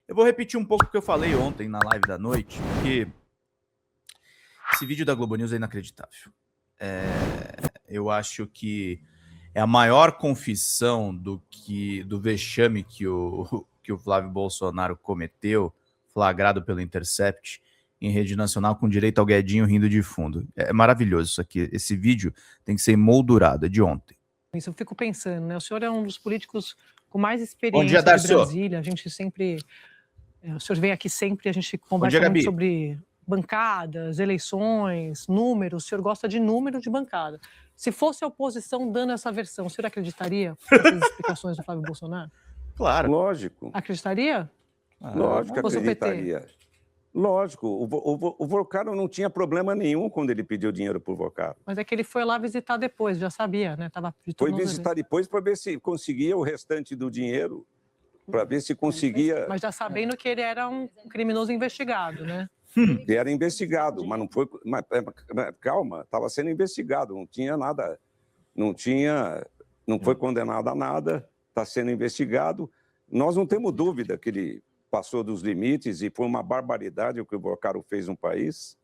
Eu vou repetir um pouco o que eu falei ontem na live da noite, porque esse vídeo da Globo News é inacreditável. Eu acho que é a maior confissão do vexame que o Flávio Bolsonaro cometeu, flagrado pelo Intercept, em rede nacional, com direito ao Guedinho rindo de fundo. É maravilhoso isso aqui. Esse vídeo tem que ser emoldurado, é de ontem. Isso eu fico pensando, né? O senhor é um dos políticos com mais experiência de Brasília. A gente sempre... O senhor vem aqui sempre, a gente conversa muito sobre bancadas, eleições, números. O senhor gosta de número de bancada. Se fosse a oposição dando essa versão, o senhor acreditaria nessas explicações do Flávio Bolsonaro? Claro. Lógico. Acreditaria? Lógico que acreditaria. Lógico. O Vocaro não tinha problema nenhum quando ele pediu dinheiro para o Vocaro. Mas é que ele foi lá visitar depois, já sabia, né? Foi visitar depois para ver se conseguia o restante do dinheiro, para ver se conseguia... Mas já sabendo que ele era um criminoso investigado, né? Ele era investigado, mas não foi... Mas, calma, estava sendo investigado, não tinha nada... Não foi condenado a nada, está sendo investigado. Nós não temos dúvida que ele passou dos limites e foi uma barbaridade o que o Vocaro fez no país,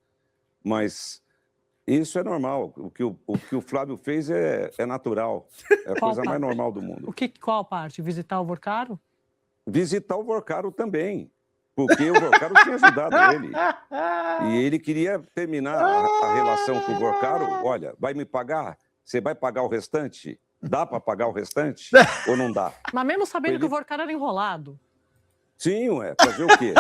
mas isso é normal. O que o Flávio fez é natural, é a coisa mais normal do mundo. Qual parte? Visitar o Vocaro? Visitar o Vocaro também, porque o Vocaro tinha ajudado ele. E ele queria terminar a relação com o Vocaro. Olha, vai me pagar? Você vai pagar o restante? Dá para pagar o restante ou não dá? Mas mesmo sabendo que o Vocaro era enrolado. Sim, fazer o quê?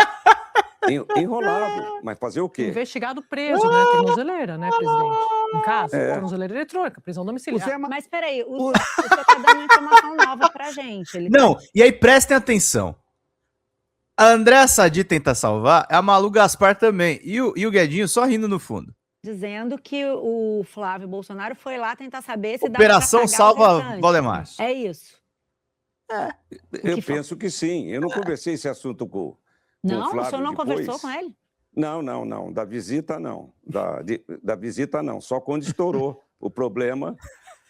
Enrolado, mas fazer o quê? Investigado preso, né? Tornozeleira, né, presidente? Em casa, tornozeleira eletrônica, prisão domiciliar. Mas peraí, o senhor está dando uma informação nova pra gente. Não, e aí prestem atenção. A Andréa Sadi tenta salvar, a Malu Gaspar também. E o Guedinho só rindo no fundo. Dizendo que o Flávio Bolsonaro foi lá tentar saber se Operação Salva Valdemar. É isso. Eu penso que sim. Eu não conversei esse assunto com o Flávio. O senhor não conversou com ele? Não. Da visita, não. Da visita, não. Só quando estourou o problema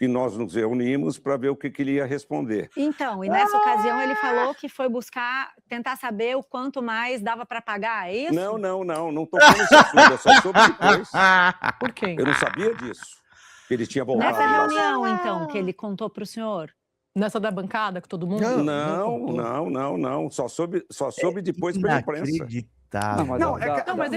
e nós nos reunimos para ver o que ele ia responder. Então, e nessa ocasião ele falou que foi tentar saber o quanto mais dava para pagar, é isso? Não tocou nesse assunto, eu só soube depois. Por quê? Eu não sabia disso, que ele tinha voltado. Nessa reunião, então, que ele contou para o senhor? Nessa da bancada, que todo mundo... Não. Só soube depois pela imprensa. Mas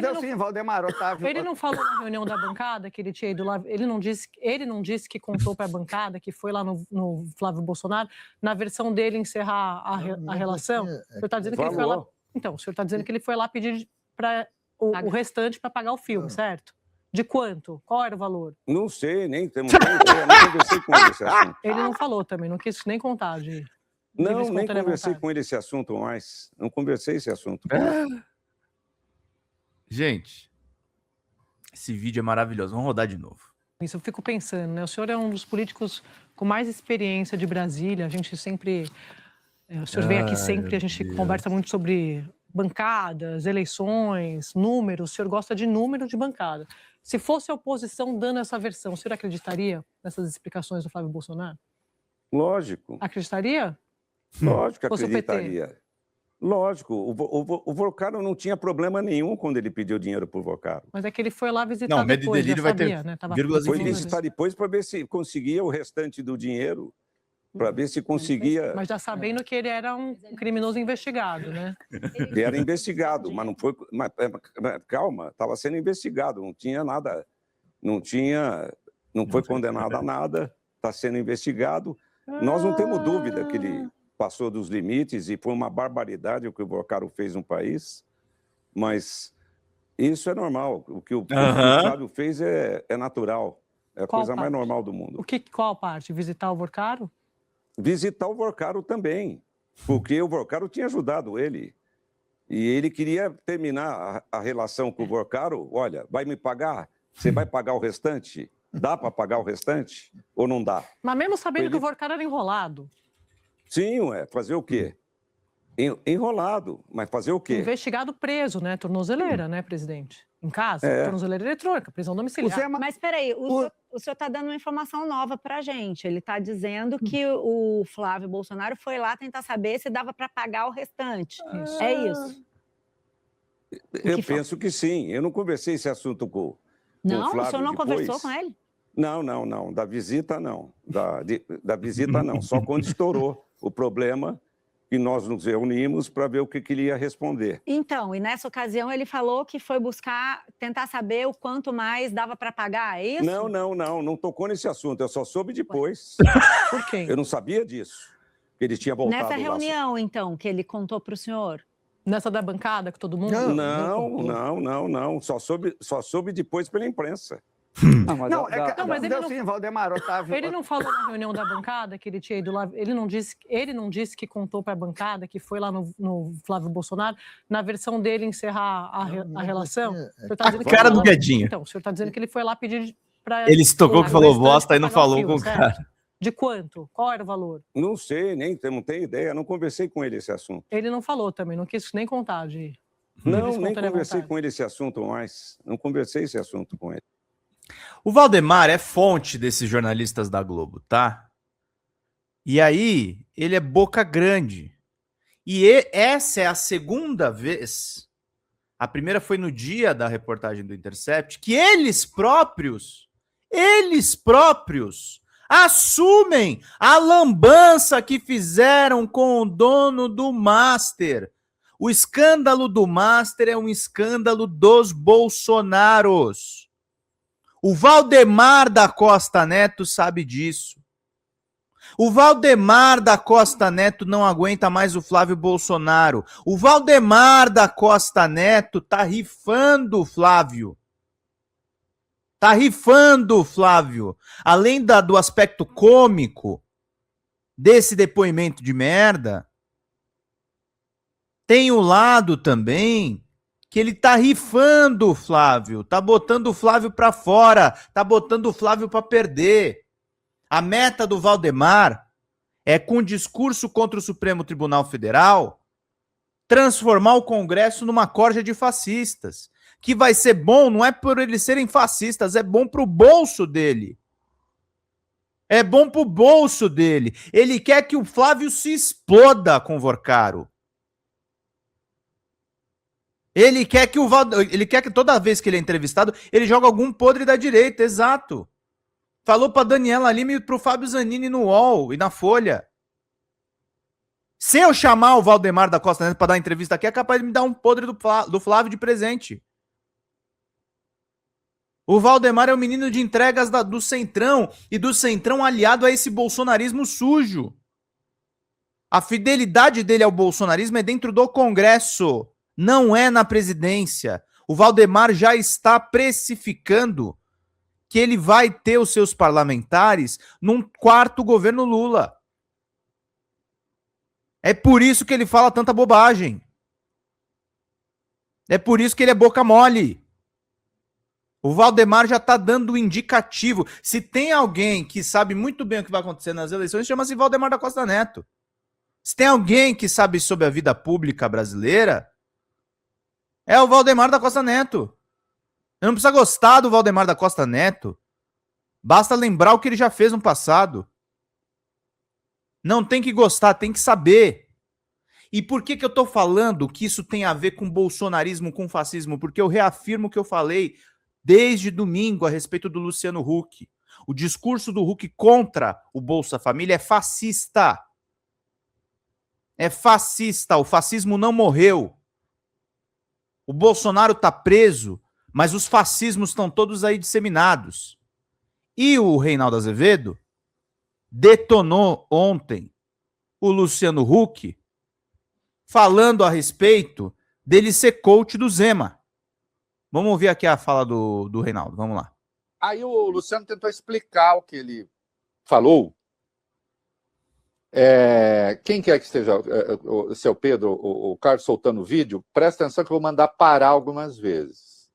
ele não falou na reunião da bancada que ele tinha ido lá. Ele não disse que contou para a bancada que foi lá no Flávio Bolsonaro, na versão dele encerrar a relação. O senhor está dizendo que ele foi lá. Então, o senhor está dizendo que ele foi lá pedir o restante para pagar o filme, certo? De quanto? Qual era o valor? Não sei, nem temos ideia. Não conversei com ele esse assunto. Ele não falou também, não quis nem contar. Não, nem conversei com ele esse assunto mais. Não conversei esse assunto. Gente, esse vídeo é maravilhoso. Vamos rodar de novo. Isso eu fico pensando, né? O senhor é um dos políticos com mais experiência de Brasília. A gente sempre... O senhor vem aqui sempre, a gente conversa muito sobre bancadas, eleições, números. O senhor gosta de número de bancada. Se fosse a oposição dando essa versão, o senhor acreditaria nessas explicações do Flávio Bolsonaro? Lógico. Acreditaria? Lógico que acreditaria. Lógico, o Vocaro não tinha problema nenhum quando ele pediu dinheiro para o Vocaro. Mas é que ele foi lá visitar depois, já sabia, né? Foi visitar depois para ver se conseguia o restante do dinheiro, para ver se conseguia... Mas já sabendo que ele era um criminoso investigado, né? Ele era investigado, mas não foi... Calma, estava sendo investigado, não tinha nada... Não foi condenado a nada, está sendo investigado. Nós não temos dúvida que ele passou dos limites e foi uma barbaridade o que o Vocaro fez no país, mas isso é normal. O que o Flávio fez é natural, é a coisa mais normal do mundo. Qual parte? Visitar o Vocaro? Visitar o Vocaro também, porque o Vocaro tinha ajudado ele. E ele queria terminar a relação com o Vocaro. Olha, vai me pagar? Você vai pagar o restante? Dá para pagar o restante ou não dá? Mas mesmo sabendo que o Vocaro era enrolado. Sim, fazer o quê? Enrolado, mas fazer o quê? Investigado preso, né? Tornozeleira, né, presidente? Em casa, tornozeleira eletrônica, prisão domiciliar. Mas peraí, o senhor está dando uma informação nova pra gente. Ele está dizendo que o Flávio Bolsonaro foi lá tentar saber se dava para pagar o restante. É isso. Eu penso que sim. Eu não conversei esse assunto com o Não, Flávio o senhor não depois. conversou com ele? Não. Da visita, não. Da visita, não. Só quando estourou o problema que nós nos reunimos para ver o que ele ia responder. Então, e nessa ocasião ele falou que foi buscar, tentar saber o quanto mais dava para pagar, é isso? Não tocou nesse assunto. Eu só soube depois. Por quê? Eu não sabia disso. Que ele tinha voltado Nessa lá. reunião, então, que ele contou para o senhor? Nessa da bancada que todo mundo... Não. Só soube depois pela imprensa. Mas ele não... Sim, Valdemar, Otávio... Ele não falou na reunião da bancada que ele tinha ido lá... Ele não disse que contou para a bancada, que foi lá no Flávio Bolsonaro, na versão dele encerrar a relação? A cara do Guedinho. Então, o senhor está dizendo que ele foi lá pedir para... Ele se tocou que falou bosta e não falou com o cara. De quanto? Qual era o valor? Não sei, não tenho ideia. Não conversei com ele esse assunto. Ele não falou também, não quis nem contar de... Não, nem conversei com ele esse assunto mais. Não conversei esse assunto com ele. O Valdemar é fonte desses jornalistas da Globo, tá? E aí, ele é boca grande. E essa é a segunda vez, a primeira foi no dia da reportagem do Intercept, que eles próprios assumem a lambança que fizeram com o dono do Master. O escândalo do Master é um escândalo dos Bolsonaros. O Valdemar da Costa Neto sabe disso. O Valdemar da Costa Neto não aguenta mais o Flávio Bolsonaro. O Valdemar da Costa Neto tá rifando o Flávio. Tá rifando o Flávio. Além do aspecto cômico desse depoimento de merda, tem o lado também que ele tá rifando o Flávio, tá botando o Flávio pra fora, tá botando o Flávio pra perder. A meta do Valdemar é, com discurso contra o Supremo Tribunal Federal, transformar o Congresso numa corja de fascistas. Que vai ser bom, não é por eles serem fascistas, é bom pro bolso dele. É bom pro bolso dele. Ele quer que o Flávio se exploda com o Vorcaro. Ele quer que toda vez que ele é entrevistado, ele joga algum podre da direita, exato. Falou pra Daniela Lima e pro Fábio Zanini no UOL e na Folha. Se eu chamar o Valdemar da Costa Neto pra dar entrevista aqui, é capaz de me dar um podre do Flávio de presente. O Valdemar é o menino de entregas do Centrão e do Centrão aliado a esse bolsonarismo sujo. A fidelidade dele ao bolsonarismo é dentro do Congresso. Não é na presidência. O Valdemar já está precificando que ele vai ter os seus parlamentares num quarto governo Lula. É por isso que ele fala tanta bobagem. É por isso que ele é boca mole. O Valdemar já está dando um indicativo. Se tem alguém que sabe muito bem o que vai acontecer nas eleições, chama-se Valdemar da Costa Neto. Se tem alguém que sabe sobre a vida pública brasileira, é o Valdemar da Costa Neto. Eu não precisa gostar do Valdemar da Costa Neto. Basta lembrar o que ele já fez no passado. Não tem que gostar, tem que saber. E por que eu tô falando que isso tem a ver com bolsonarismo, com fascismo? Porque eu reafirmo o que eu falei desde domingo a respeito do Luciano Huck. O discurso do Huck contra o Bolsa Família é fascista. É fascista. O fascismo não morreu. O Bolsonaro tá preso, mas os fascismos estão todos aí disseminados. E o Reinaldo Azevedo detonou ontem o Luciano Huck falando a respeito dele ser coach do Zema. Vamos ouvir aqui a fala do Reinaldo, vamos lá. Aí o Luciano tentou explicar o que ele falou. Quem quer que esteja, o seu Pedro, o Carlos soltando o vídeo, presta atenção que eu vou mandar parar algumas vezes.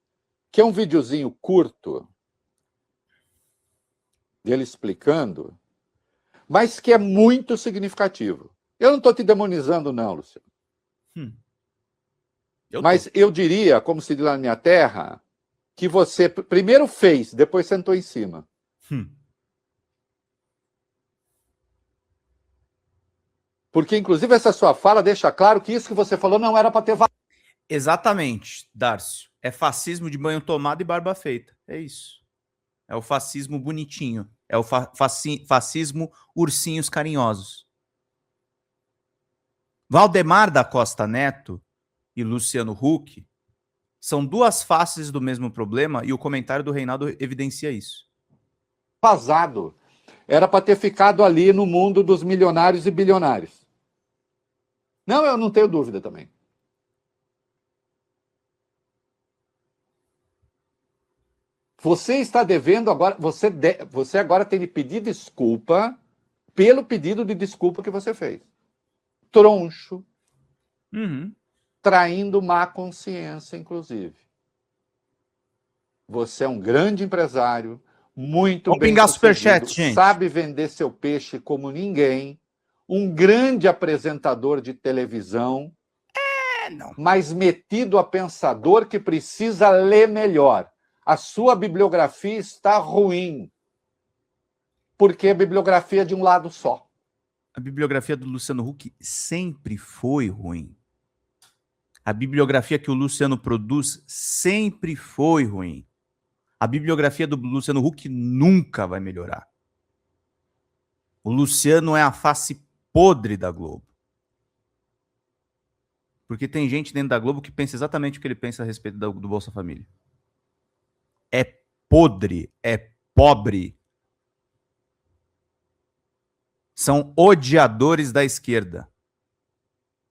Que é um videozinho curto dele explicando, mas que é muito significativo. Eu não estou te demonizando, não, Luciano. Mas eu diria, como se diz lá na minha terra, que você primeiro fez, depois sentou em cima. Porque, inclusive, essa sua fala deixa claro que isso que você falou não era para ter... Exatamente, Darcio. É fascismo de banho tomado e barba feita. É isso. É o fascismo bonitinho. É o fascismo ursinhos carinhosos. Valdemar da Costa Neto e Luciano Huck são duas faces do mesmo problema e o comentário do Reinaldo evidencia isso. Vazado. Era para ter ficado ali no mundo dos milionários e bilionários. Não, eu não tenho dúvida também. Você está devendo agora, você agora tem de pedir desculpa pelo pedido de desculpa que você fez. Troncho, traindo má consciência, inclusive. Você é um grande empresário, muito Vamos bem pingar sucedido, superchat, gente. sabe vender seu peixe como ninguém, um grande apresentador de televisão, mas metido a pensador que precisa ler melhor. A sua bibliografia está ruim, porque a bibliografia é de um lado só. A bibliografia do Luciano Huck sempre foi ruim. A bibliografia que o Luciano produz sempre foi ruim. A bibliografia do Luciano Huck nunca vai melhorar. O Luciano é a face podre da Globo. Porque tem gente dentro da Globo que pensa exatamente o que ele pensa a respeito do Bolsa Família. É podre, é pobre. São odiadores da esquerda.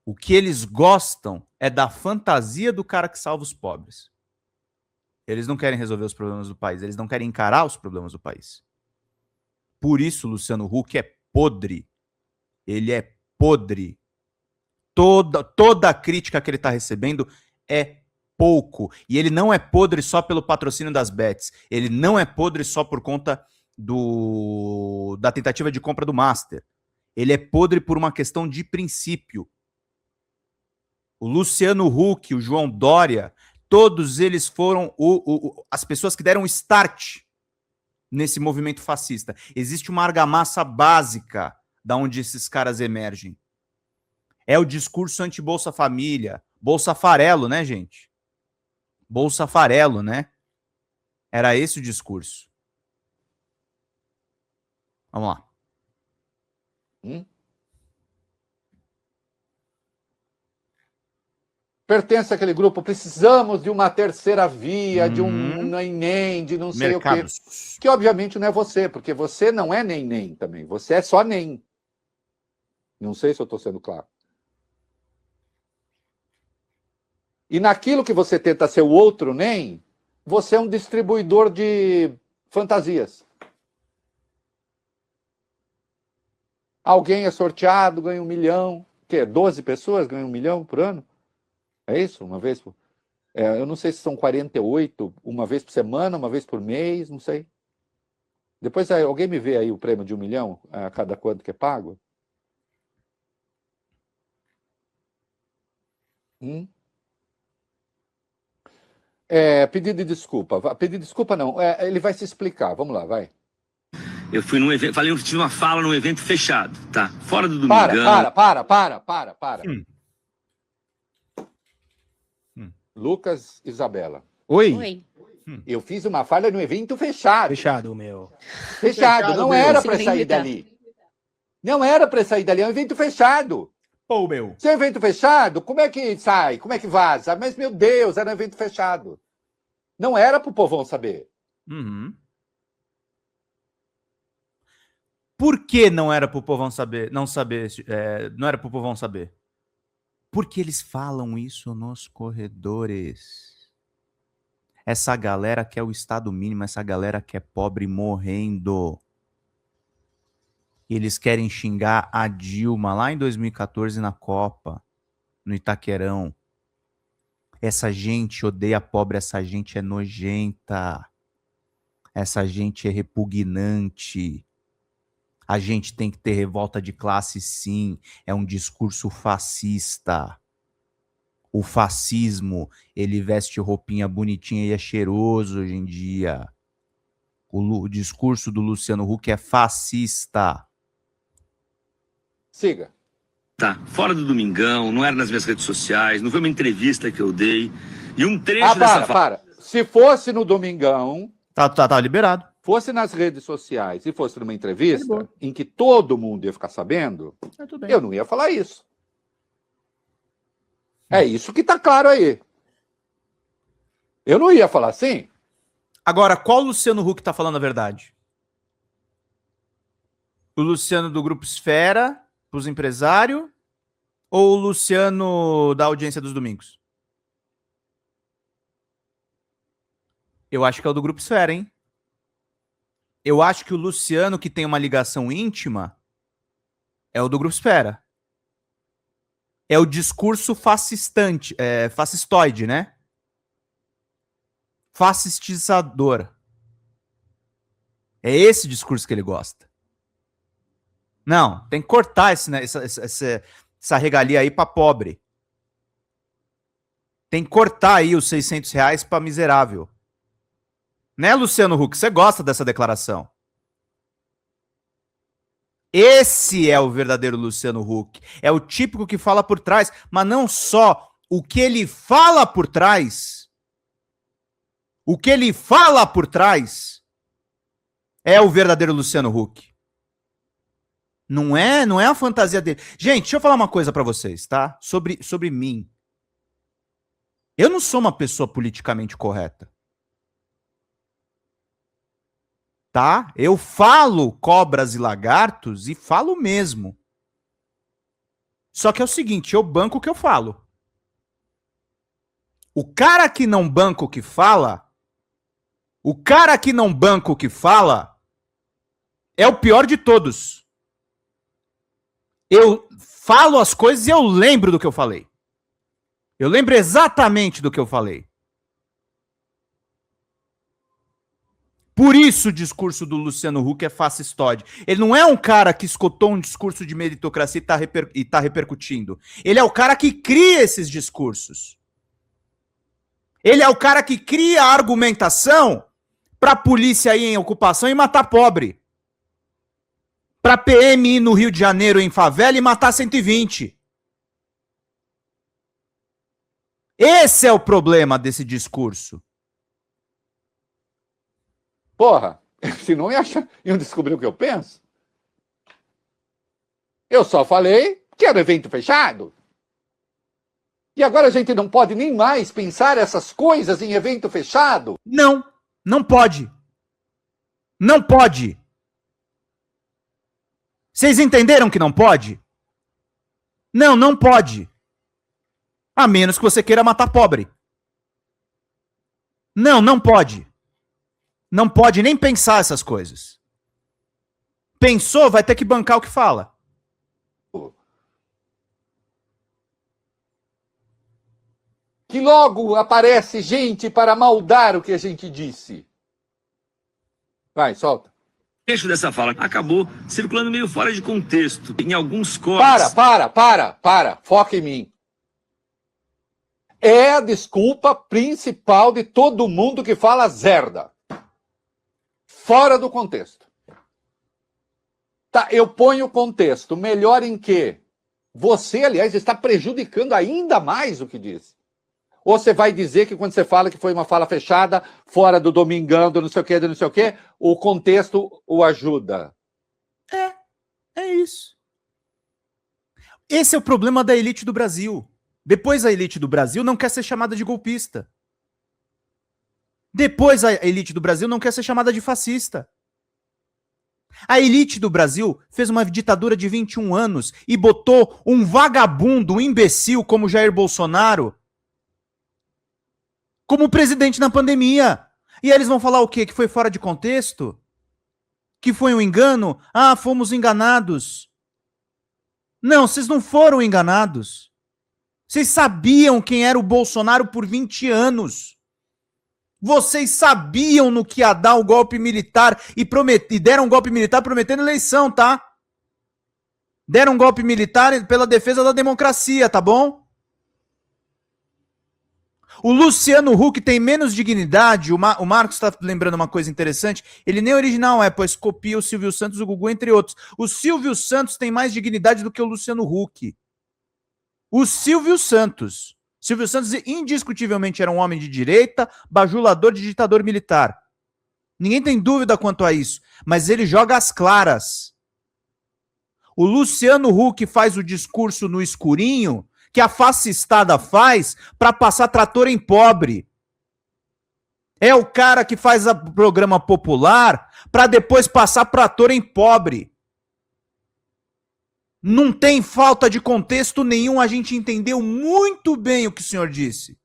O que eles gostam é da fantasia do cara que salva os pobres. Eles não querem resolver os problemas do país, eles não querem encarar os problemas do país. Por isso, Luciano Huck é podre. Ele é podre. Toda a crítica que ele está recebendo é pouco. E ele não é podre só pelo patrocínio das bets. Ele não é podre só por conta da tentativa de compra do Master. Ele é podre por uma questão de princípio. O Luciano Huck, o João Dória, todos eles foram as pessoas que deram start nesse movimento fascista. Existe uma argamassa básica da onde esses caras emergem. É o discurso anti-Bolsa Família. Bolsa Farelo, né, gente? Bolsa Farelo, né? Era esse o discurso. Vamos lá. Pertence àquele grupo, precisamos de uma terceira via, de um neném, de não sei o quê. Que obviamente não é você, porque você não é nem também. Você é só nem. Não sei se eu estou sendo claro. E naquilo que você tenta ser o outro nem, você é um distribuidor de fantasias. Alguém é sorteado, ganha 1 milhão. O quê? 12 pessoas ganham 1 milhão por ano? É isso? Uma vez por... eu não sei se são 48, uma vez por semana, uma vez por mês, não sei. Depois alguém me vê aí o prêmio de 1 milhão, a cada quanto que é pago? Pedido de desculpa. Pedido de desculpa não, ele vai se explicar. Vamos lá, vai. Eu fui num evento, tive uma fala num evento fechado, tá? Fora do Domingão. Para. Lucas Isabela. Oi. Eu fiz uma fala no evento fechado. Fechado, meu. Fechado, não era para sair dali. Não era para sair dali, é um evento fechado. Pô, meu. Se é um evento fechado, como é que sai? Como é que vaza? Mas, meu Deus, era um evento fechado. Não era para o povão saber. Por que não era para o povão saber? Não era para o povão saber? Porque eles falam isso nos corredores. Essa galera quer o Estado mínimo, essa galera quer pobre morrendo. Eles querem xingar a Dilma lá em 2014 na Copa, no Itaquerão. Essa gente odeia pobre, essa gente é nojenta. Essa gente é repugnante. A gente tem que ter revolta de classe, sim. É um discurso fascista. O fascismo, ele veste roupinha bonitinha e é cheiroso hoje em dia. O discurso do Luciano Huck é fascista. Siga. tá? Fora do Domingão, não era nas minhas redes sociais, não foi uma entrevista que eu dei. E um trecho dessa fala... Se fosse no Domingão... Tá liberado. Fosse nas redes sociais e fosse numa entrevista em que todo mundo ia ficar sabendo, eu não ia falar isso. É isso que tá claro aí. Eu não ia falar assim. Agora, qual Luciano Huck tá falando a verdade? O Luciano do Grupo Esfera, pros empresários, ou o Luciano da audiência dos domingos? Eu acho que é o do Grupo Esfera, hein? Eu acho que o Luciano, que tem uma ligação íntima, é o do Grupo Esfera. É o discurso fascistoide, né? Fascistizador. É esse discurso que ele gosta. Não, tem que cortar essa regalia aí pra pobre. Tem que cortar aí os R$600 pra miserável. Né, Luciano Huck? Você gosta dessa declaração? Esse é o verdadeiro Luciano Huck. É o típico que fala por trás, mas não só o que ele fala por trás. O que ele fala por trás é o verdadeiro Luciano Huck. Não é a fantasia dele. Gente, deixa eu falar uma coisa pra vocês, tá? Sobre mim. Eu não sou uma pessoa politicamente correta. Tá? Eu falo cobras e lagartos e falo mesmo. Só que é o seguinte, eu banco o que eu falo. O cara que não banca o que fala, é o pior de todos. Eu falo as coisas e eu lembro do que eu falei. Eu lembro exatamente do que eu falei. Por isso o discurso do Luciano Huck é fascistóide. Ele não é um cara que escutou um discurso de meritocracia e tá repercutindo. Ele é o cara que cria esses discursos. Ele é o cara que cria a argumentação pra polícia ir em ocupação e matar pobre. Pra PM ir no Rio de Janeiro em favela e matar 120. Esse é o problema desse discurso. Porra, se não iam descobrir o que eu penso. Eu só falei que era evento fechado. E agora a gente não pode nem mais pensar essas coisas em evento fechado? Não pode. Não pode. Vocês entenderam que não pode? Não pode. A menos que você queira matar pobre. Não pode. Não pode nem pensar essas coisas. Pensou, vai ter que bancar o que fala. Que logo aparece gente para maldar o que a gente disse. Vai, solta. O trecho dessa fala acabou circulando meio fora de contexto. Em alguns cortes... Para. Foca em mim. É a desculpa principal de todo mundo que fala zerda. Fora do contexto. Tá, eu ponho o contexto. Melhor em que você, aliás, está prejudicando ainda mais o que diz. Ou você vai dizer que quando você fala que foi uma fala fechada, fora do Domingão, do não sei o quê, o contexto o ajuda. É isso. Esse é o problema da elite do Brasil. Depois a elite do Brasil não quer ser chamada de golpista. Depois a elite do Brasil não quer ser chamada de fascista. A elite do Brasil fez uma ditadura de 21 anos e botou um vagabundo, um imbecil como Jair Bolsonaro como presidente na pandemia. E aí eles vão falar o quê? Que foi fora de contexto? Que foi um engano? Ah, fomos enganados. Não, vocês não foram enganados. Vocês sabiam quem era o Bolsonaro por 20 anos. Vocês sabiam no que ia dar o golpe militar e deram um golpe militar prometendo eleição, tá? Deram um golpe militar pela defesa da democracia, tá bom? O Luciano Huck tem menos dignidade, o Marcos está lembrando uma coisa interessante, ele nem original pois copia o Silvio Santos, o Gugu, entre outros. O Silvio Santos tem mais dignidade do que o Luciano Huck. O Silvio Santos. Silvio Santos indiscutivelmente era um homem de direita, bajulador de ditador militar. Ninguém tem dúvida quanto a isso, mas ele joga às claras. O Luciano Huck faz o discurso no escurinho que a fascistada faz para passar trator em pobre. É o cara que faz o programa popular para depois passar trator em pobre. Não tem falta de contexto nenhum, a gente entendeu muito bem o que o senhor disse.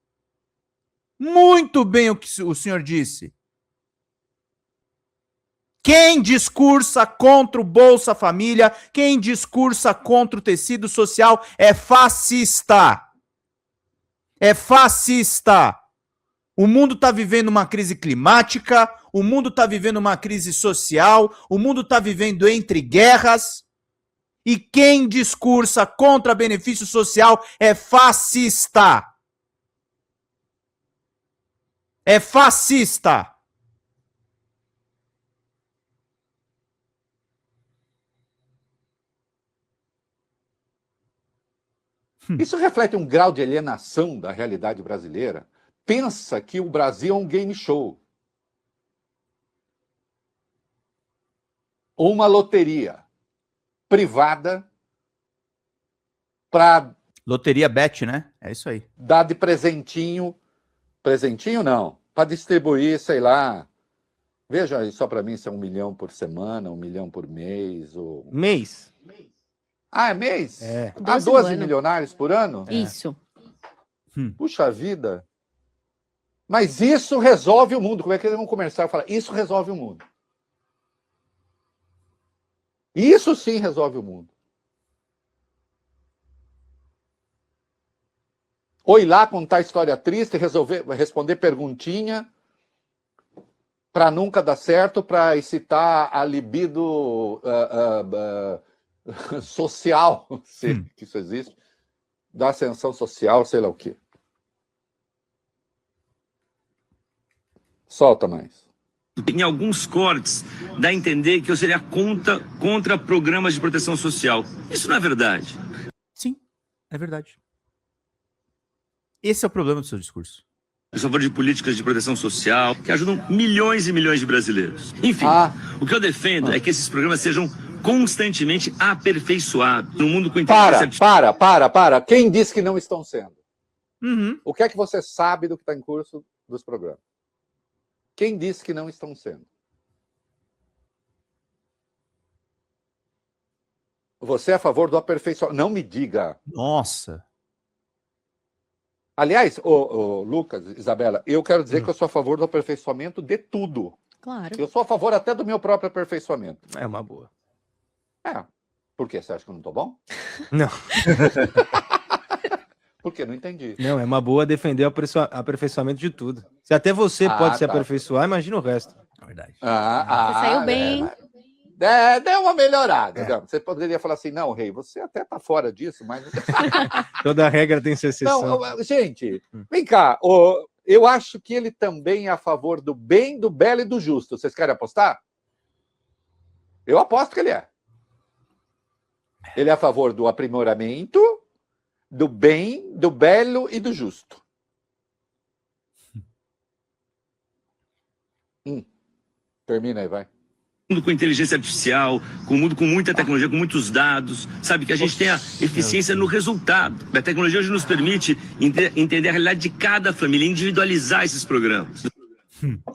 Muito bem o que o senhor disse. Quem discursa contra o Bolsa Família, quem discursa contra o tecido social é fascista. É fascista. O mundo está vivendo uma crise climática, o mundo está vivendo uma crise social, o mundo está vivendo entre guerras. E quem discursa contra benefício social é fascista. É fascista. Isso reflete um grau de alienação da realidade brasileira. Pensa que o Brasil é um game show. Ou uma loteria privada para... Loteria Bet, né? É isso aí. Dar de presentinho. Presentinho não. Para distribuir, sei lá. Veja aí só para mim se é 1 milhão por semana, 1 milhão por mês. Ou... Mês. Ah, é mês? É. Há 12 milionários por ano? Isso. Puxa vida. Mas isso resolve o mundo. Como é que eles vão comercial e falar? Isso resolve o mundo. Isso sim resolve o mundo. Ou ir lá contar história triste, responder perguntinha, para nunca dar certo, para excitar a libido social, se que isso existe, da ascensão social, sei lá o quê. Solta mais. Em alguns cortes, dá a entender que eu seria contra programas de proteção social. Isso não é verdade. Sim, é verdade. Esse é o problema do seu discurso. Eu sou a favor de políticas de proteção social que ajudam milhões e milhões de brasileiros. Enfim, o que eu defendo é que esses programas sejam constantemente aperfeiçoados. No mundo com inteligência artificial. Para. Quem disse que não estão sendo? Uhum. O que é que você sabe do que está em curso dos programas? Quem disse que não estão sendo? Você é a favor do aperfeiçoamento? Não me diga. Nossa. Aliás, Lucas, Isabela, eu quero dizer que eu sou a favor do aperfeiçoamento de tudo. Claro. Eu sou a favor até do meu próprio aperfeiçoamento. É uma boa. É. Por quê? Você acha que eu não estou bom? Não. Por quê? Não entendi. Não, é uma boa defender o aperfeiçoamento de tudo. Se até você pode se aperfeiçoar, imagina o resto. É verdade. Você saiu bem. Deu uma melhorada. Você poderia falar assim, não, Rei, você até está fora disso, mas... Toda regra tem sua exceção. Não, gente, vem cá. Eu acho que ele também é a favor do bem, do belo e do justo. Vocês querem apostar? Eu aposto que ele é. Ele é a favor do aprimoramento, do bem, do belo e do justo. Termina aí, vai. Mundo com inteligência artificial, com um mundo com muita tecnologia, com muitos dados, sabe? Que a gente tenha eficiência no resultado. A tecnologia hoje nos permite entender a realidade de cada família, individualizar esses programas.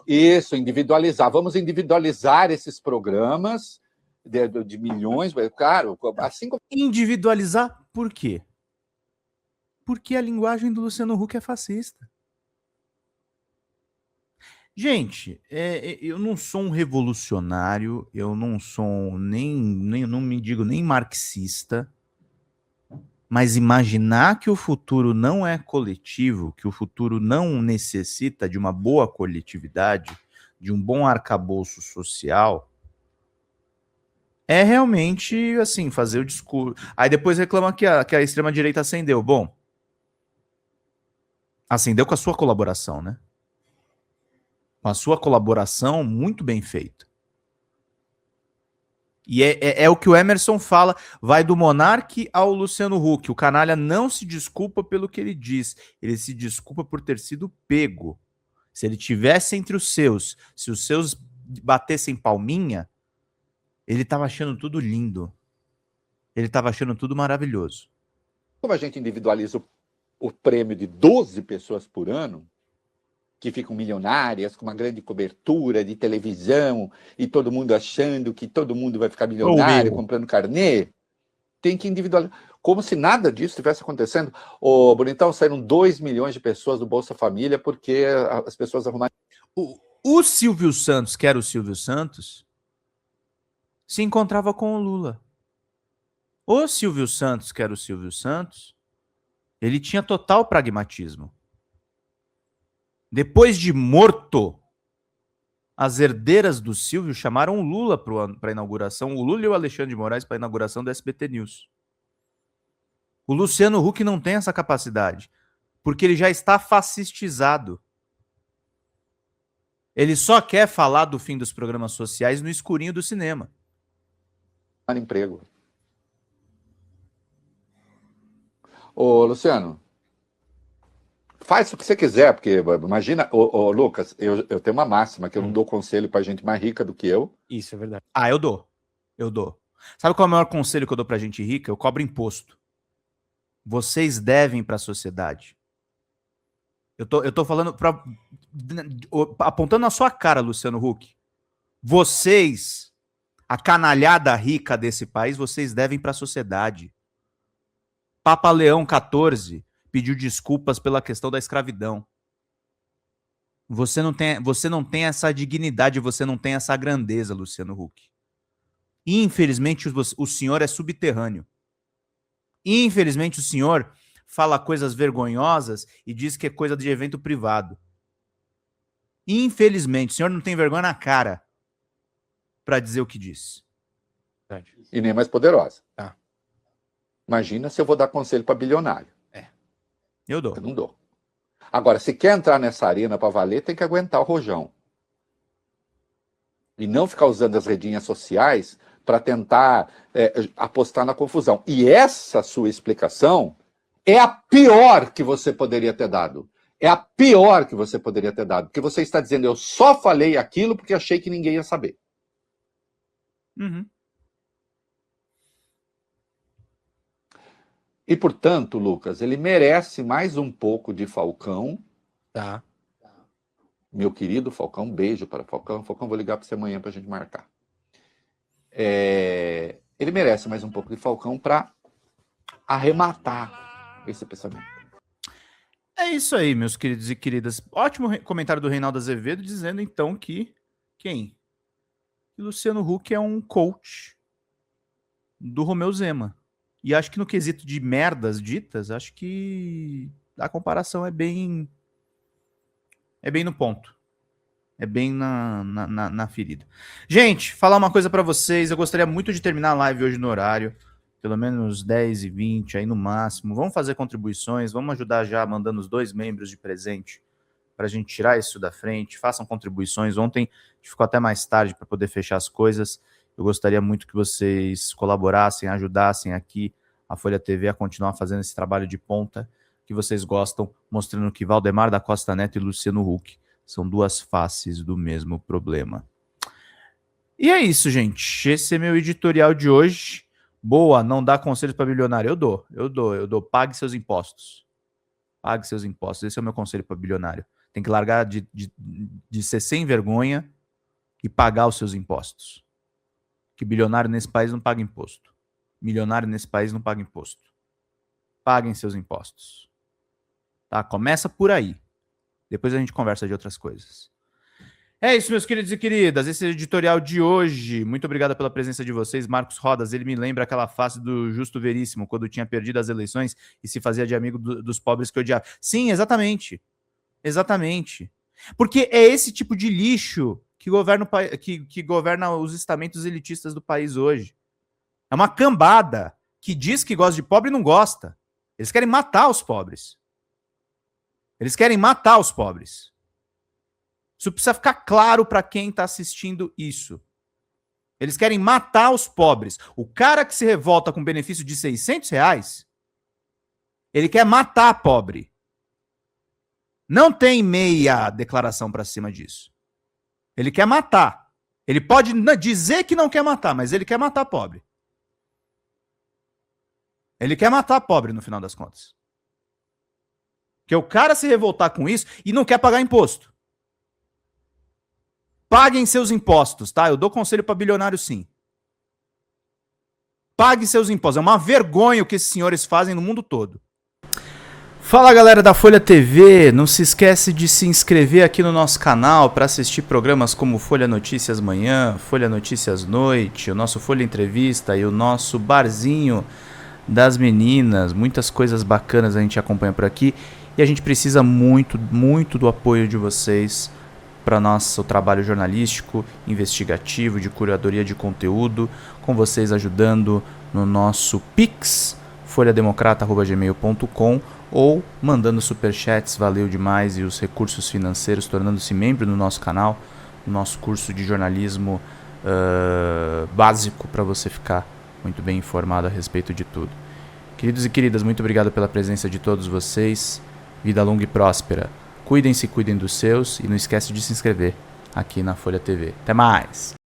Isso, individualizar. Vamos individualizar esses programas de milhões, claro, assim como... Individualizar por quê? Porque a linguagem do Luciano Huck é fascista. Gente, eu não sou um revolucionário, eu não sou não me digo nem marxista, mas imaginar que o futuro não é coletivo, que o futuro não necessita de uma boa coletividade, de um bom arcabouço social, é realmente, assim, fazer o discurso. Aí depois reclama que a extrema-direita acendeu. Bom, acendeu com a sua colaboração, né? Com a sua colaboração muito bem feita. E é o que o Emerson fala, vai do Monark ao Luciano Huck. O canalha não se desculpa pelo que ele diz, ele se desculpa por ter sido pego. Se ele tivesse entre os seus, se os seus batessem palminha, ele tava achando tudo lindo. Ele tava achando tudo maravilhoso. Como a gente individualiza o prêmio de 12 pessoas por ano, que ficam milionárias, com uma grande cobertura de televisão, e todo mundo achando que todo mundo vai ficar milionário, comprando carnê, tem que individualizar. Como se nada disso estivesse acontecendo. Ô, Bonitão, saíram 2 milhões de pessoas do Bolsa Família porque as pessoas arrumaram... O Silvio Santos, que era o Silvio Santos, se encontrava com o Lula. O Silvio Santos, que era o Silvio Santos, ele tinha total pragmatismo. Depois de morto, as herdeiras do Silvio chamaram o Lula para a inauguração, o Lula e o Alexandre de Moraes para a inauguração do SBT News. O Luciano Huck não tem essa capacidade, porque ele já está fascistizado. Ele só quer falar do fim dos programas sociais no escurinho do cinema. Emprego. Ô, Luciano, faz o que você quiser, porque imagina, Lucas, eu tenho uma máxima, que eu não dou conselho para gente mais rica do que eu. Isso é verdade. Ah, eu dou. Sabe qual é o maior conselho que eu dou pra gente rica? Eu cobro imposto. Vocês devem para a sociedade. Eu tô falando, apontando na sua cara, Luciano Huck. Vocês, a canalhada rica desse país, vocês devem para a sociedade. Papa Leão XIV pediu desculpas pela questão da escravidão. Você não tem essa dignidade, você não tem essa grandeza, Luciano Huck. Infelizmente, o senhor é subterrâneo. Infelizmente, o senhor fala coisas vergonhosas e diz que é coisa de evento privado. Infelizmente, o senhor não tem vergonha na cara para dizer o que diz. E nem mais poderosa. Tá. Imagina se eu vou dar conselho para bilionário. Eu dou. Eu não dou. Agora, se quer entrar nessa arena para valer, tem que aguentar o rojão. E não ficar usando as redinhas sociais para tentar apostar na confusão. E essa sua explicação é a pior que você poderia ter dado. É a pior que você poderia ter dado. Porque você está dizendo, eu só falei aquilo porque achei que ninguém ia saber. Uhum. E, portanto, Lucas, ele merece mais um pouco de Falcão. Tá. Meu querido Falcão, um beijo para Falcão. Falcão, vou ligar para você amanhã para a gente marcar. Ele merece mais um pouco de Falcão para arrematar esse pensamento. É isso aí, meus queridos e queridas. Ótimo comentário do Reinaldo Azevedo, dizendo então que quem? Que Luciano Huck é um coach do Romeu Zema. E acho que no quesito de merdas ditas, acho que a comparação é bem no ponto. É bem na ferida. Gente, falar uma coisa pra vocês. Eu gostaria muito de terminar a live hoje no horário. Pelo menos 10h20 aí no máximo. Vamos fazer contribuições. Vamos ajudar já mandando os 2 membros de presente pra gente tirar isso da frente. Façam contribuições. Ontem a gente ficou até mais tarde para poder fechar as coisas. Eu gostaria muito que vocês colaborassem, ajudassem aqui a Folha TV a continuar fazendo esse trabalho de ponta que vocês gostam, mostrando que Valdemar da Costa Neto e Luciano Huck são 2 faces do mesmo problema. E é isso, gente. Esse é meu editorial de hoje. Boa, não dá conselhos para bilionário. Eu dou. Pague seus impostos. Pague seus impostos. Esse é o meu conselho para bilionário. Tem que largar de ser sem vergonha e pagar os seus impostos. Que bilionário nesse país não paga imposto. Milionário nesse país não paga imposto. Paguem seus impostos. Tá? Começa por aí. Depois a gente conversa de outras coisas. É isso, meus queridos e queridas. Esse é o editorial de hoje. Muito obrigado pela presença de vocês. Marcos Rodas, ele me lembra aquela face do Justo Veríssimo, quando tinha perdido as eleições e se fazia de amigo dos pobres que odiava. Sim, exatamente. Exatamente. Porque é esse tipo de lixo que governa os estamentos elitistas do país hoje. É uma cambada que diz que gosta de pobre e não gosta. Eles querem matar os pobres. Eles querem matar os pobres. Isso precisa ficar claro para quem está assistindo isso. Eles querem matar os pobres. O cara que se revolta com benefício de R$600, ele quer matar pobre. Não tem meia declaração para cima disso. Ele quer matar. Ele pode dizer que não quer matar, mas ele quer matar pobre. Ele quer matar pobre no final das contas. Porque o cara se revoltar com isso e não quer pagar imposto. Paguem seus impostos, tá? Eu dou conselho para bilionário, sim. Pague seus impostos. É uma vergonha o que esses senhores fazem no mundo todo. Fala, galera da Folha TV. Não se esquece de se inscrever aqui no nosso canal para assistir programas como Folha Notícias Manhã, Folha Notícias Noite, o nosso Folha Entrevista e o nosso Barzinho das Meninas. Muitas coisas bacanas a gente acompanha por aqui. E a gente precisa muito, muito do apoio de vocês para nosso trabalho jornalístico, investigativo, de curadoria de conteúdo, com vocês ajudando no nosso Pix, folhademocrata@gmail.com, ou mandando superchats, valeu demais, e os recursos financeiros, tornando-se membro do nosso canal, no nosso curso de jornalismo básico, para você ficar muito bem informado a respeito de tudo. Queridos e queridas, muito obrigado pela presença de todos vocês. Vida longa e próspera. Cuidem-se, cuidem dos seus, e não esquece de se inscrever aqui na Folha TV. Até mais!